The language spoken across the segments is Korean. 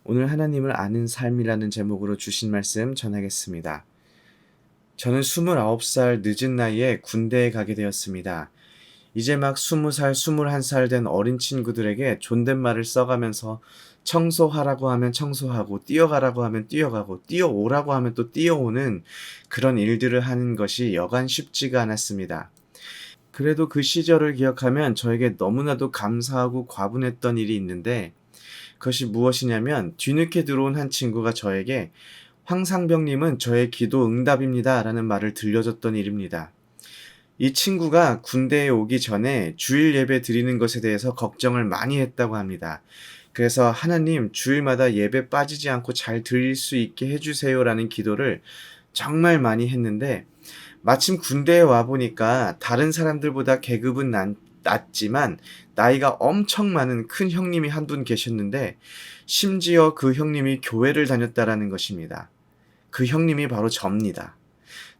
오늘 하나님을 아는 삶이라는 제목으로 주신 말씀 전하겠습니다. 저는 29살 늦은 나이에 군대에 가게 되었습니다. 이제 막 20살, 21살 된 어린 친구들에게 존댓말을 써가면서 청소하라고 하면 청소하고, 뛰어가라고 하면 뛰어가고, 뛰어오라고 하면 또 뛰어오는 그런 일들을 하는 것이 여간 쉽지가 않았습니다. 그래도 그 시절을 기억하면 저에게 너무나도 감사하고 과분했던 일이 있는데, 그것이 무엇이냐면 뒤늦게 들어온 한 친구가 저에게 "황상병님은 저의 기도 응답입니다 라는 말을 들려줬던 일입니다. 이 친구가 군대에 오기 전에 주일 예배 드리는 것에 대해서 걱정을 많이 했다고 합니다. 그래서 "하나님, 주일마다 예배 빠지지 않고 잘 드릴 수 있게 해주세요 라는 기도를 정말 많이 했는데, 마침 군대에 와 보니까 다른 사람들보다 계급은 낮지만 나이가 엄청 많은 큰 형님이 한 분 계셨는데, 심지어 그 형님이 교회를 다녔다라는 것입니다. 그 형님이 바로 접니다.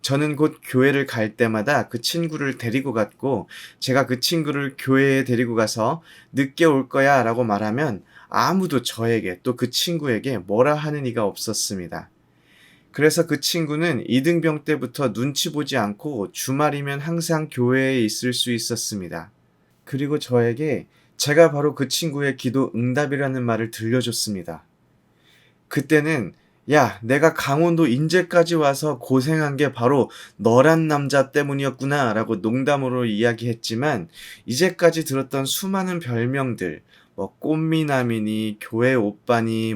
저는 곧 교회를 갈 때마다 그 친구를 데리고 갔고, 제가 그 친구를 교회에 데리고 가서 "늦게 올 거야 라고 말하면 아무도 저에게 또 그 친구에게 뭐라 하는 이가 없었습니다. 그래서 그 친구는 이등병 때부터 눈치 보지 않고 주말이면 항상 교회에 있을 수 있었습니다. 그리고 저에게 제가 바로 그 친구의 기도 응답이라는 말을 들려줬습니다. 그때는 "야, 내가 강원도 인제까지 와서 고생한 게 바로 너란 남자 때문이었구나 라고 농담으로 이야기했지만, 이제까지 들었던 수많은 별명들, 꽃미남이니 교회 오빠니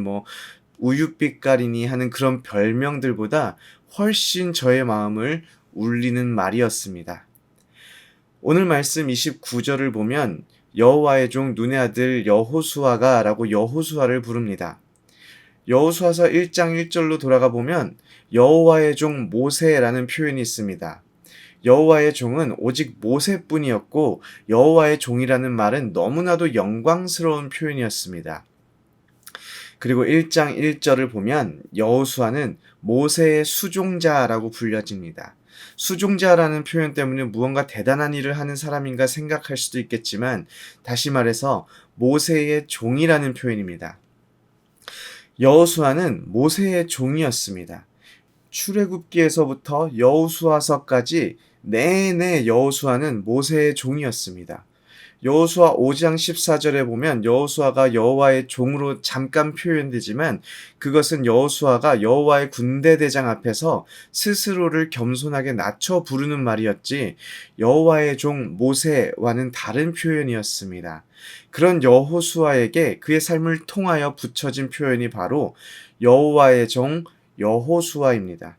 우윳빛깔이니 하는 그런 별명들보다 훨씬 저의 마음을 울리는 말이었습니다. 오늘 말씀 29절을 보면 여호와의 종 눈의 아들 여호수아가 라고 여호수아를 부릅니다. 여호수아서 1장 1절로 돌아가 보면 여호와의 종 모세라는 표현이 있습니다. 여호와의 종은 오직 모세뿐이었고, 여호와의 종이라는 말은 너무나도 영광스러운 표현이었습니다. 그리고 1장 1절을 보면 여호수아는 모세의 수종자라고 불려집니다. 수종자라는 표현 때문에 무언가 대단한 일을 하는 사람인가 생각할 수도 있겠지만, 다시 말해서 모세의 종이라는 표현입니다. 여호수아는 모세의 종이었습니다. 출애굽기에서부터 여호수아서까지 내내 여호수아는 모세의 종이었습니다. 여호수아 5장 14절에 보면 여호수아가 여호와의 종으로 잠깐 표현되지만, 그것은 여호수아가 여호와의 군대 대장 앞에서 스스로를 겸손하게 낮춰 부르는 말이었지, 여호와의 종 모세와는 다른 표현이었습니다. 그런 여호수아에게 그의 삶을 통하여 붙여진 표현이 바로 여호와의 종 여호수아입니다.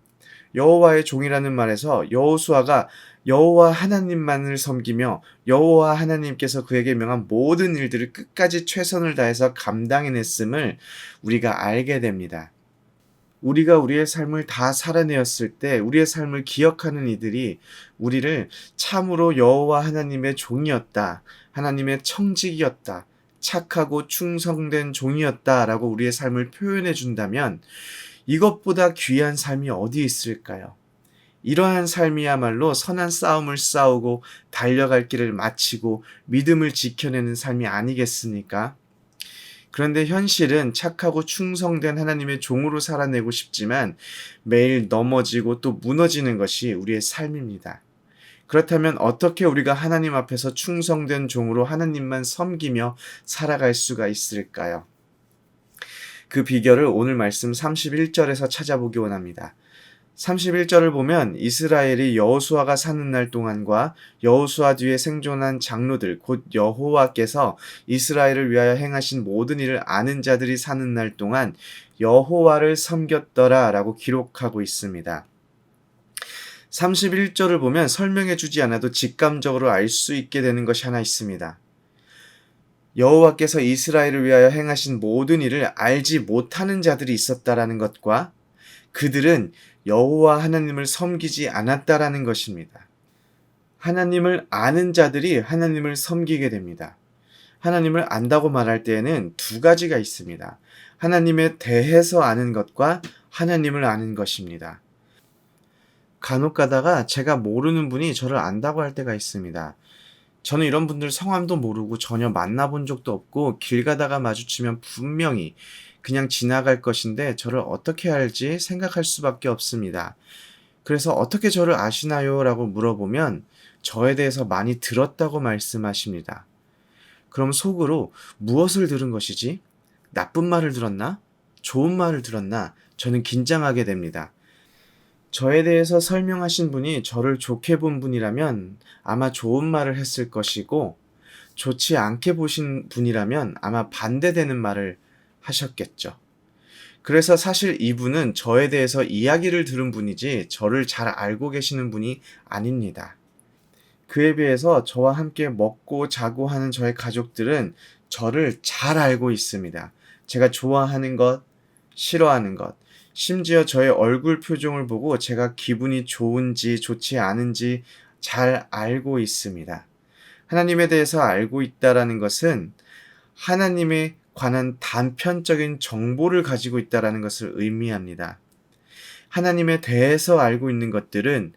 여호와의 종이라는 말에서 여호수아가 여호와 하나님만을 섬기며 여호와 하나님께서 그에게 명한 모든 일들을 끝까지 최선을 다해서 감당해냈음을 우리가 알게 됩니다. 우리가 우리의 삶을 다 살아내었을 때 우리의 삶을 기억하는 이들이 우리를 참으로 여호와 하나님의 종이었다, 하나님의 청직이었다, 착하고 충성된 종이었다라고 우리의 삶을 표현해 준다면, 이것보다 귀한 삶이 어디 있을까요? 이러한 삶이야말로 선한 싸움을 싸우고 달려갈 길을 마치고 믿음을 지켜내는 삶이 아니겠습니까? 그런데 현실은 착하고 충성된 하나님의 종으로 살아내고 싶지만 매일 넘어지고 또 무너지는 것이 우리의 삶입니다. 그렇다면 어떻게 우리가 하나님 앞에서 충성된 종으로 하나님만 섬기며 살아갈 수가 있을까요? 그 비결을 오늘 말씀 31절에서 찾아보기 원합니다. 31절을 보면 이스라엘이 여호수아가 사는 날 동안과 여호수아 뒤에 생존한 장로들, 곧 여호와께서 이스라엘을 위하여 행하신 모든 일을 아는 자들이 사는 날 동안 여호와를 섬겼더라 라고 기록하고 있습니다. 31절을 보면 설명해 주지 않아도 직감적으로 알 수 있게 되는 것이 하나 있습니다. 여호와께서 이스라엘을 위하여 행하신 모든 일을 알지 못하는 자들이 있었다라는 것과, 그들은 여호와 하나님을 섬기지 않았다라는 것입니다. 하나님을 아는 자들이 하나님을 섬기게 됩니다. 하나님을 안다고 말할 때에는 두 가지가 있습니다. 하나님에 대해서 아는 것과 하나님을 아는 것입니다. 간혹 가다가 제가 모르는 분이 저를 안다고 할 때가 있습니다. 저는 이런 분들 성함도 모르고 전혀 만나본 적도 없고, 길 가다가 마주치면 분명히 그냥 지나갈 것인데 저를 어떻게 알지 생각할 수밖에 없습니다. 그래서 어떻게 저를 아시나요? 라고 물어보면 저에 대해서 많이 들었다고 말씀하십니다. 그럼 속으로 무엇을 들은 것이지? 나쁜 말을 들었나? 좋은 말을 들었나? 저는 긴장하게 됩니다. 저에 대해서 설명하신 분이 저를 좋게 본 분이라면 아마 좋은 말을 했을 것이고, 좋지 않게 보신 분이라면 아마 반대되는 말을 하셨겠죠. 그래서 사실 이분은 저에 대해서 이야기를 들은 분이지 저를 잘 알고 계시는 분이 아닙니다. 그에 비해서 저와 함께 먹고 자고 하는 저의 가족들은 저를 잘 알고 있습니다. 제가 좋아하는 것, 싫어하는 것, 심지어 저의 얼굴 표정을 보고 제가 기분이 좋은지 좋지 않은지 잘 알고 있습니다. 하나님에 대해서 알고 있다라는 것은 하나님에 관한 단편적인 정보를 가지고 있다라는 것을 의미합니다. 하나님에 대해서 알고 있는 것들은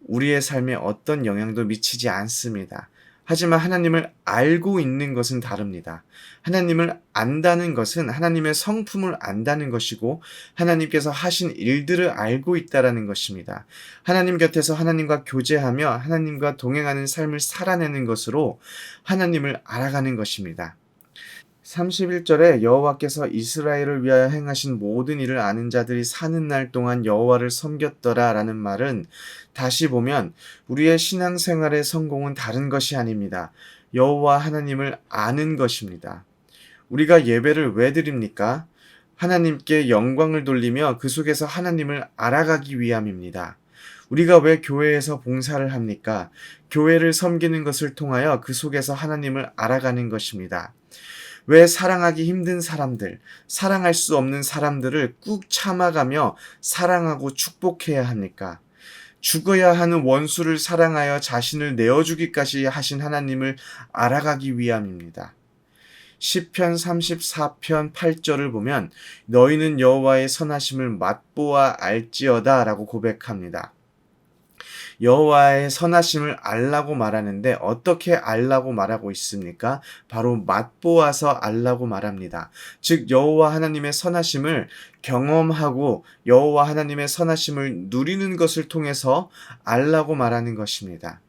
우리의 삶에 어떤 영향도 미치지 않습니다. 하지만 하나님을 알고 있는 것은 다릅니다. 하나님을 안다는 것은 하나님의 성품을 안다는 것이고 하나님께서 하신 일들을 알고 있다라는 것입니다. 하나님 곁에서 하나님과 교제하며 하나님과 동행하는 삶을 살아내는 것으로 하나님을 알아가는 것입니다. 31절에 여호와께서 이스라엘을 위하여 행하신 모든 일을 아는 자들이 사는 날 동안 여호와를 섬겼더라 라는 말은 다시 보면 우리의 신앙생활의 성공은 다른 것이 아닙니다. 여호와 하나님을 아는 것입니다. 우리가 예배를 왜 드립니까? 하나님께 영광을 돌리며 그 속에서 하나님을 알아가기 위함입니다. 우리가 왜 교회에서 봉사를 합니까? 교회를 섬기는 것을 통하여 그 속에서 하나님을 알아가는 것입니다. 왜 사랑하기 힘든 사람들, 사랑할 수 없는 사람들을 꾹 참아가며 사랑하고 축복해야 합니까? 죽어야 하는 원수를 사랑하여 자신을 내어주기까지 하신 하나님을 알아가기 위함입니다. 시편 34편 8절을 보면 너희는 여호와의 선하심을 맛보아 알지어다 라고 고백합니다. 여호와의 선하심을 알라고 말하는데 어떻게 알라고 말하고 있습니까? 바로 맛보아서 알라고 말합니다. 즉 여호와 하나님의 선하심을 경험하고 여호와 하나님의 선하심을 누리는 것을 통해서 알라고 말하는 것입니다.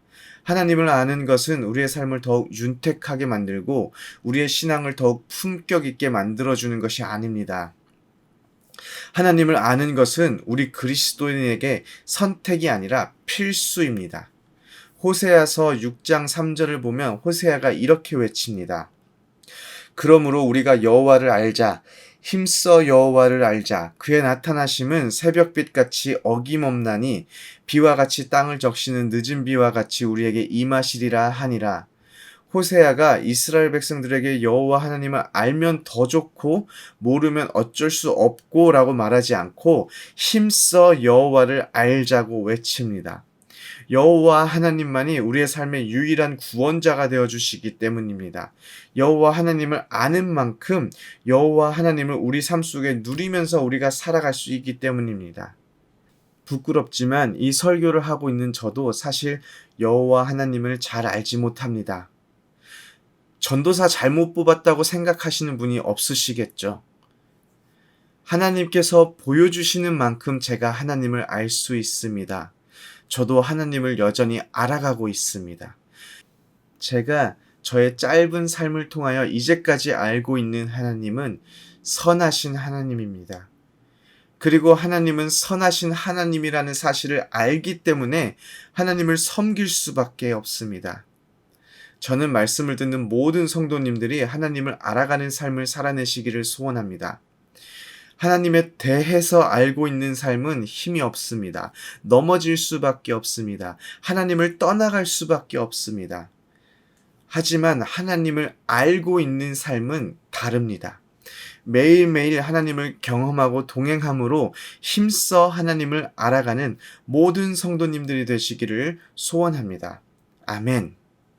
하나님을 아는 것은 우리의 삶을 더욱 윤택하게 만들고 우리의 신앙을 더욱 품격 있게 만들어주는 것이 아닙니다. 하나님을 아는 것은 우리 그리스도인에게 선택이 아니라 필수입니다. 호세아서 6장 3절을 보면 호세아가 이렇게 외칩니다. 그러므로 우리가 여호와를 알자. 힘써 여호와를 알자. 그의 나타나심은 새벽빛같이 어김없나니 비와 같이 땅을 적시는 늦은 비와 같이 우리에게 임하시리라 하니라. 호세아가 이스라엘 백성들에게 여호와 하나님을 알면 더 좋고 모르면 어쩔 수 없고 라고 말하지 않고 힘써 여호와를 알자고 외칩니다. 여호와 하나님만이 우리의 삶의 유일한 구원자가 되어주시기 때문입니다. 여호와 하나님을 아는 만큼 여호와 하나님을 우리 삶 속에 누리면서 우리가 살아갈 수 있기 때문입니다. 부끄럽지만 이 설교를 하고 있는 저도 사실 여호와 하나님을 잘 알지 못합니다. 전도사 잘못 뽑았다고 생각하시는 분이 없으시겠죠. 하나님께서 보여주시는 만큼 제가 하나님을 알 수 있습니다. 저도 하나님을 여전히 알아가고 있습니다. 제가 저의 짧은 삶을 통하여 이제까지 알고 있는 하나님은 선하신 하나님입니다. 그리고 하나님은 선하신 하나님이라는 사실을 알기 때문에 하나님을 섬길 수밖에 없습니다. 저는 말씀을 듣는 모든 성도님들이 하나님을 알아가는 삶을 살아내시기를 소원합니다. 하나님에 대해서 알고 있는 삶은 힘이 없습니다. 넘어질 수밖에 없습니다. 하나님을 떠나갈 수밖에 없습니다. 하지만 하나님을 알고 있는 삶은 다릅니다. 매일매일 하나님을 경험하고 동행함으로 힘써 하나님을 알아가는 모든 성도님들이 되시기를 소원합니다. 아멘.